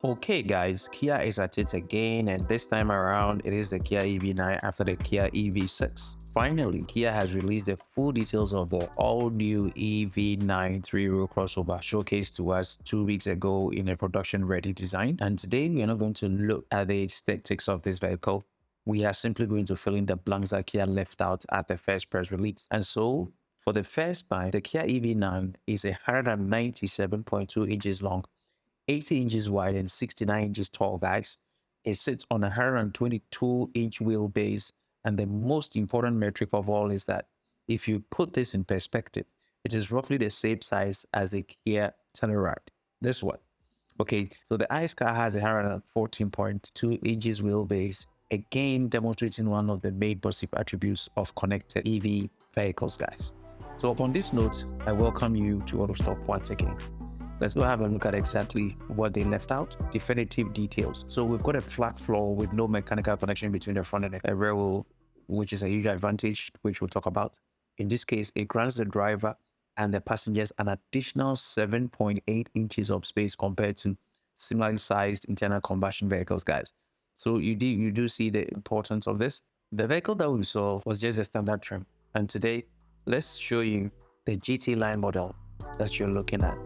Okay guys, Kia is at it again, and this time around it is the Kia EV9 after the Kia EV6. Finally, Kia has released the full details of the all-new EV9 three-row crossover showcased to us 2 weeks ago in a production-ready design. And today we are not going to look at the aesthetics of this vehicle. We are simply going to fill in the blanks that Kia left out at the first press release. And so, for the first time, the Kia EV9 is 197.2 inches long, 80 inches wide and 69 inches tall, guys. It sits on a 122-inch wheelbase, and the most important metric of all is that if you put this in perspective, it is roughly the same size as the Kia Telluride. This one. Okay, so the ICE car has a 114.2 inches wheelbase, again demonstrating one of the main positive attributes of connected EV vehicles, guys. So upon this note, I welcome you to Autostop once again. Let's go have a look at exactly what they left out, definitive details. So we've got a flat floor with no mechanical connection between the front and the rear wheel, which is a huge advantage, which we'll talk about. In this case, it grants the driver and the passengers an additional 7.8 inches of space compared to similarly sized internal combustion vehicles, guys. So you do see the importance of this. The vehicle that we saw was just a standard trim. And today, let's show you the GT line model that you're looking at.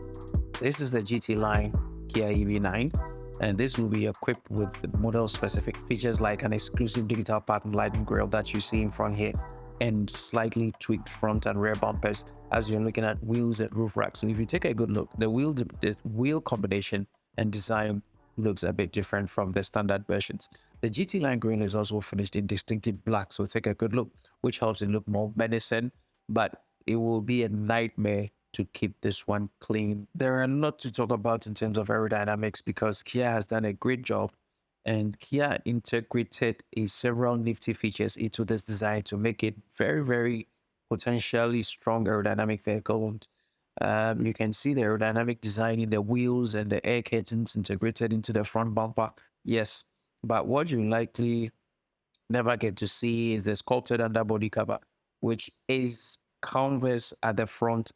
This is the GT line Kia EV9, and this will be equipped with the model-specific features like an exclusive digital pattern lighting grille that you see in front here, and slightly tweaked front and rear bumpers as you're looking at wheels and roof racks. So if you take a good look, the wheel combination and design looks a bit different from the standard versions. The GT line grille is also finished in distinctive black, so take a good look, which helps it look more menacing, but it will be a nightmare to keep this one clean. There are a lot to talk about in terms of aerodynamics because Kia has done a great job, and Kia integrated several nifty features into this design to make it very potentially strong aerodynamic vehicle. You can see the aerodynamic design in the wheels and the air curtains integrated into the front bumper. Yes, but what you likely never get to see is the sculpted underbody cover, which is convex at the front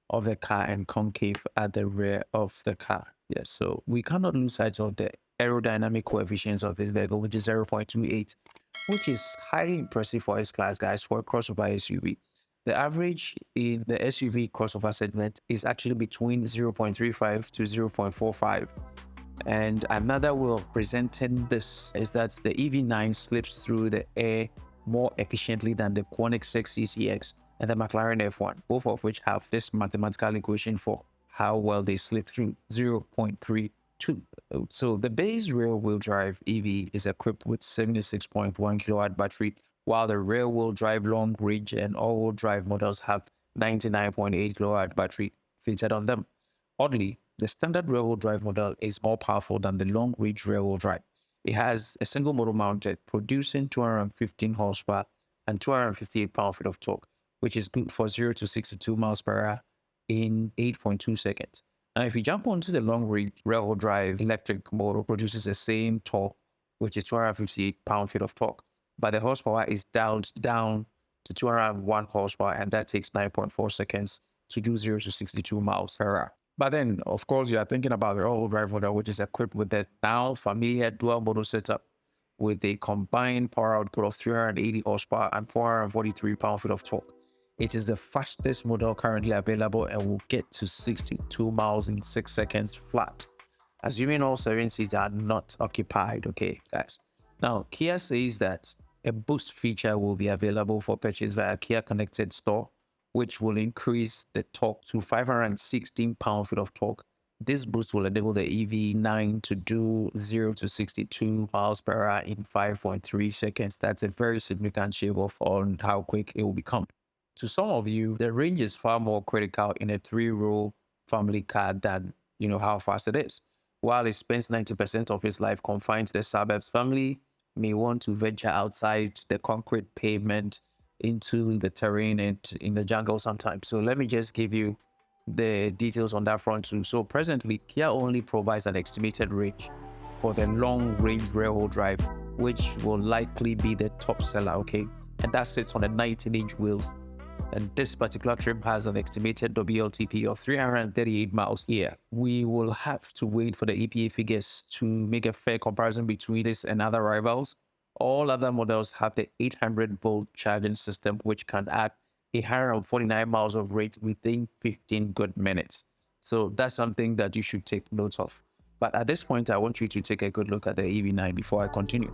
of the car and concave at the rear of the car. Yes, so we cannot lose sight of the aerodynamic coefficients of this vehicle, which is 0.28, which is highly impressive for its class, guys, for a crossover SUV. The average in the SUV crossover segment is actually between 0.35 to 0.45. And another way of presenting this is that the EV9 slips through the air more efficiently than the Koenigsegg CCX and the McLaren F1, both of which have this mathematical equation for how well they slip through, 0.32. So the base rear-wheel drive EV is equipped with 76.1 kilowatt battery, while the rear-wheel drive long range and all-wheel drive models have 99.8 kilowatt battery fitted on them. Oddly, the standard rear-wheel drive model is more powerful than the long-range rear-wheel drive. It has a single motor mounted, producing 215 horsepower and 258 pound-feet of torque, which is good for 0 to 62 miles per hour in 8.2 seconds. Now, if you jump onto the long-range rear-wheel drive electric motor, produces the same torque, which is 258 pound-feet of torque, but the horsepower is dialed down to 201 horsepower, and that takes 9.4 seconds to do 0 to 62 miles per hour. But then, of course, you are thinking about the all-wheel drive model, which is equipped with the now familiar dual motor setup with a combined power output of 380 horsepower and 443 pound-feet of torque. It is the fastest model currently available and will get to 62 miles in 6 seconds flat, assuming all 7 seats are not occupied. Okay, guys. Now, Kia says that a boost feature will be available for purchase via Kia Connected Store, which will increase the torque to 516 pound-feet of torque. This boost will enable the EV9 to do 0 to 62 miles per hour in 5.3 seconds. That's a very significant shave off on how quick it will become. To some of you, the range is far more critical in a 3-row family car than how fast it is. While it spends 90% of its life confined to the suburbs, family may want to venture outside the concrete pavement into the terrain and in the jungle sometimes. So let me just give you the details on that front too. So presently, Kia only provides an estimated range for the long range rear-wheel drive, which will likely be the top seller, okay? And that sits on the 19-inch wheels And this particular trip has an estimated WLTP of 338 miles here. We will have to wait for the EPA figures to make a fair comparison between this and other rivals. All other models have the 800-volt charging system, which can add 149 miles of range within 15 good minutes. So that's something that you should take note of. But at this point, I want you to take a good look at the EV9 before I continue.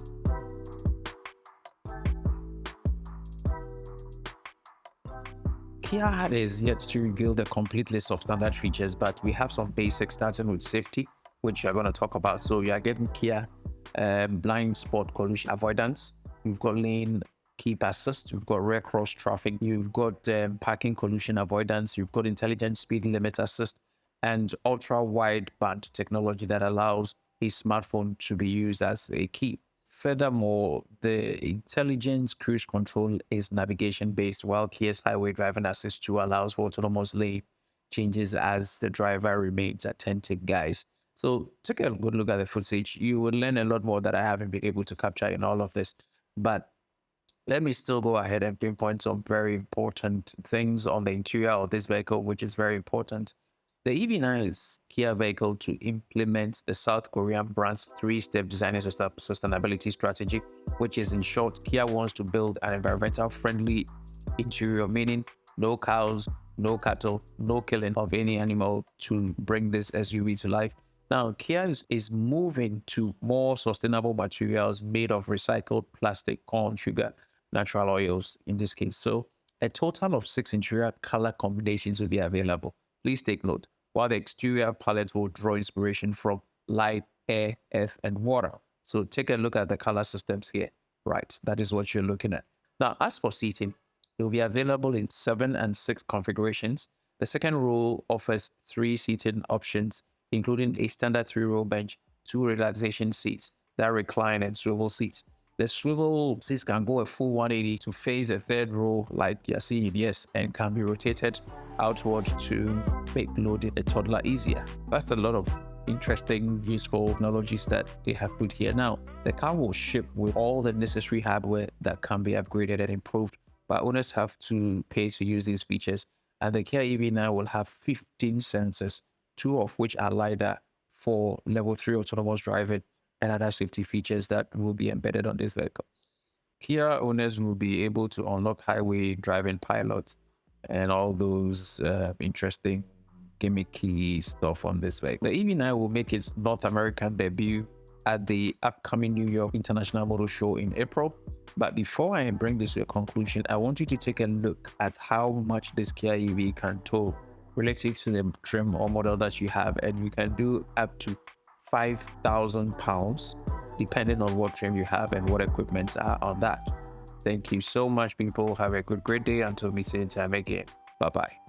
Kia is yet to reveal the complete list of standard features, but we have some basics starting with safety, which we're going to talk about. So you are getting Kia blind spot collision avoidance. You've got lane keep assist. You've got rear cross traffic. You've got parking collision avoidance. You've got intelligent speed limit assist and ultra wideband technology that allows a smartphone to be used as a key. Furthermore, the intelligence cruise control is navigation-based, while Kia's highway driving assist 2 allows for autonomous lane changes as the driver remains attentive, guys. So take a good look at the footage. You will learn a lot more that I haven't been able to capture in all of this. But let me still go ahead and pinpoint some very important things on the interior of this vehicle, which is very important. The EV9 is Kia vehicle to implement the South Korean brand's 3-step design and sustainability strategy, which is, in short, Kia wants to build an environmental friendly interior, meaning no cows, no cattle, no killing of any animal to bring this SUV to life. Now, Kia is moving to more sustainable materials made of recycled plastic, corn, sugar, natural oils in this case. So a total of 6 interior color combinations will be available. Please take note, while the exterior palette will draw inspiration from light, air, earth, and water. So take a look at the color systems here. Right, that is what you're looking at. Now, as for seating, it will be available in 7 and 6 configurations. The second row offers 3 seating options, including a standard 3-row bench, 2 relaxation seats that recline, and swivel seats. The swivel seats can go a full 180 to face a third row like you're seeing, yes, and can be rotated outward to make loading a toddler easier. That's a lot of interesting, useful technologies that they have put here. Now, the car will ship with all the necessary hardware that can be upgraded and improved, but owners have to pay to use these features. And the Kia EV9 will have 15 sensors, 2 of which are LiDAR for level 3 autonomous driving and other safety features that will be embedded on this vehicle. Kia owners will be able to unlock highway driving pilots and all those interesting gimmicky stuff on this vehicle. The EV9 will make its North American debut at the upcoming New York International Motor Show in April. But before I bring this to a conclusion, I want you to take a look at how much this Kia EV can tow relative to the trim or model that you have, and you can do up to £5,000 depending on what trim you have and what equipment are on that. Thank you so much, people. Have a great day until we see you time again. Bye bye.